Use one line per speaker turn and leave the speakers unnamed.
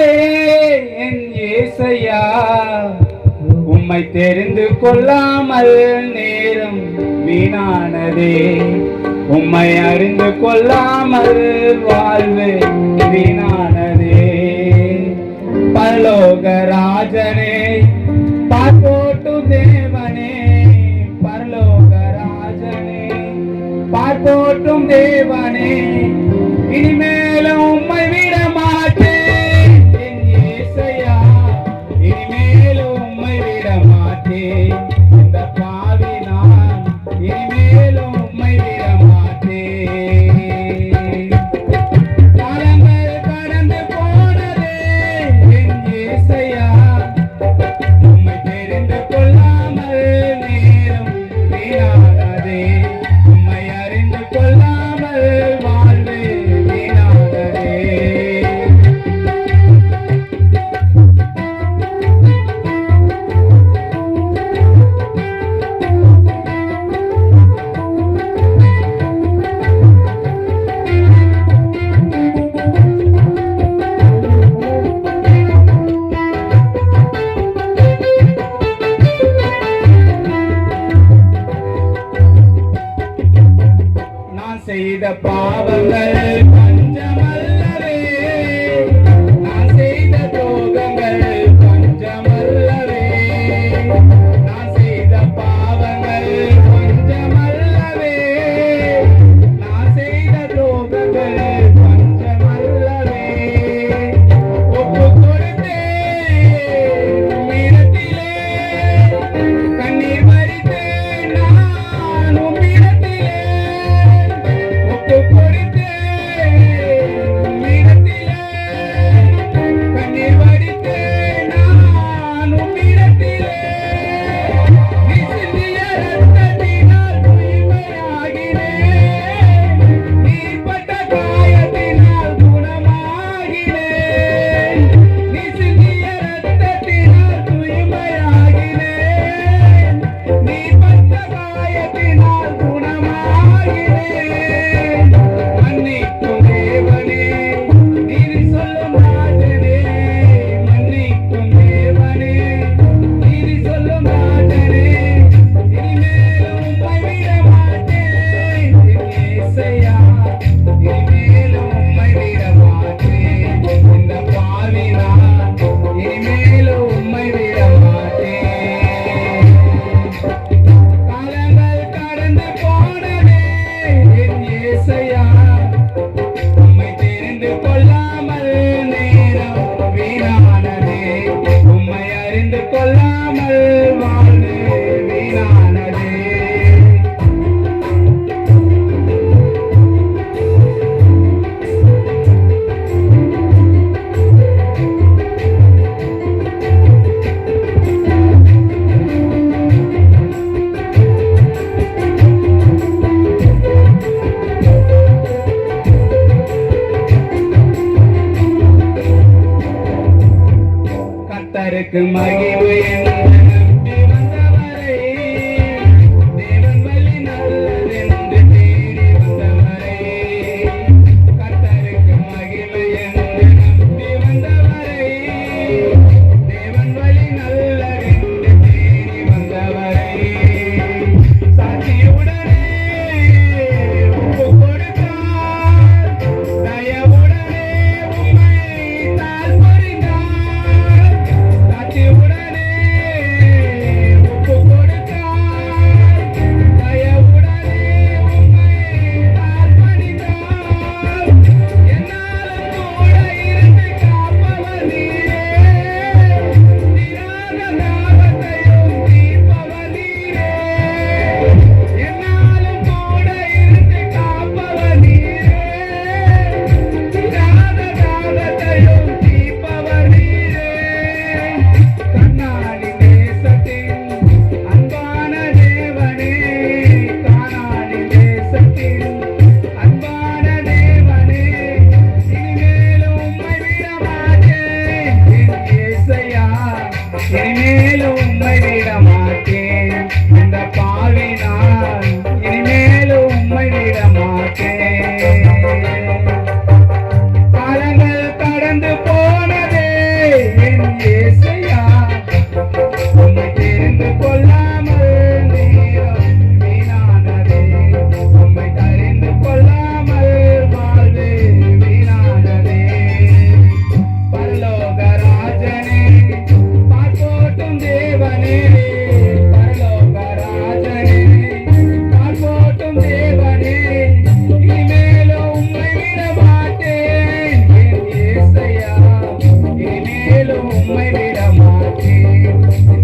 மாற்றே என் ஏசையா. உம்மை தெரிந்து கொள்ளாமல் நேரம் வீணானதே, உம்மை அறிந்து கொள்ளாமல் வாழ்வு வீணானதே. பரலோக ராஜனே, பார்ப்போட்டும் தேவனே, பரலோக ராஜனே, பார்ப்போட்டும் தேவனே, இனிமேலும் உம்மை விட மாட்டேன் என் ஏசையா, இனிமேலும் உம்மை விட மாட்டேன். இந்த பாவி நான் இனிமேலும் உம்மை விட மாட்டேன். காலங்கள் கடந்து போனதே என் ஏசையா, உம்மை தெரிந்து கொள்ளாமல் நேரம் வீணானதே, உம்மை அறிந்து கொள்ளாமல் வாழ்வு வீணானதே. நான் செய்த பாவங்கள் பஞ்சமல்லவே, நான் செய்த துரோகங்கள் பஞ்சமல்லவே, நான் செய்த பாவங்கள் பஞ்சமல்லவே, நான் செய்த துரோகங்கள் பஞ்சமல்லவே. ஒப்பு கொடுத்தேன் உம்மிடத்திலே, கண்ணீர் வடித்தேன் நான் உம்மிடத்திலே, ஒப்பு கொடுத்தேன் உம்மிடத்திலே, கண்ணீர் வடித்தேன் நான் உம்மிடத்திலே. நீ சிந்திய இரத்தத்தினால் தூய்மையாகினேன், நீர் பட்ட காயத்தினால் குணமாகினேன். நீ சிந்திய இரத்தத்தினால் தூய்மையாகினேன், நீர் பட்ட காயத்தினால் குணமாகினேன். மன்னிக்கும் தேவனே, நீர் சொல்லும் ராஜனே, மன்னிக்கும் தேவனே, நீர் சொல்லும் ராஜனே, இனிமேலும் உம்மை விட மாட்டேன் என் ஏசையா, இனிமேலும் உம்மை விட மாட்டேன். இந்த பாவி நான் இனிமேலும் உம்மை விட மாட்டேன். காலங்கள் கடந்து போனதே என் ஏசையா, உம்மை தெரிந்து கொள்ளாமல் நேரம் வீணானதே, உம்மை அறிந்து கொள்ளாமல் வாழ்வு வீணானதே. கர்த்தருக்கு மகிமை என்று நம்பி வந்தவரை, தேவன் வழி நல்லதென்று தேடி வந்தவரை. கர்த்தருக்கு மகிமை என்று நம்பி வந்தவரை, தேவன் வழி நல்லதென்று தேடி வந்தவரை. சாட்சியுடனே ஒப்பு கொடுத்தார், தயவுடனே உம்மை தாழ்பறிந்தார். சாட்சியுடனே மேலும் உம்மை விட மாட்டேன்.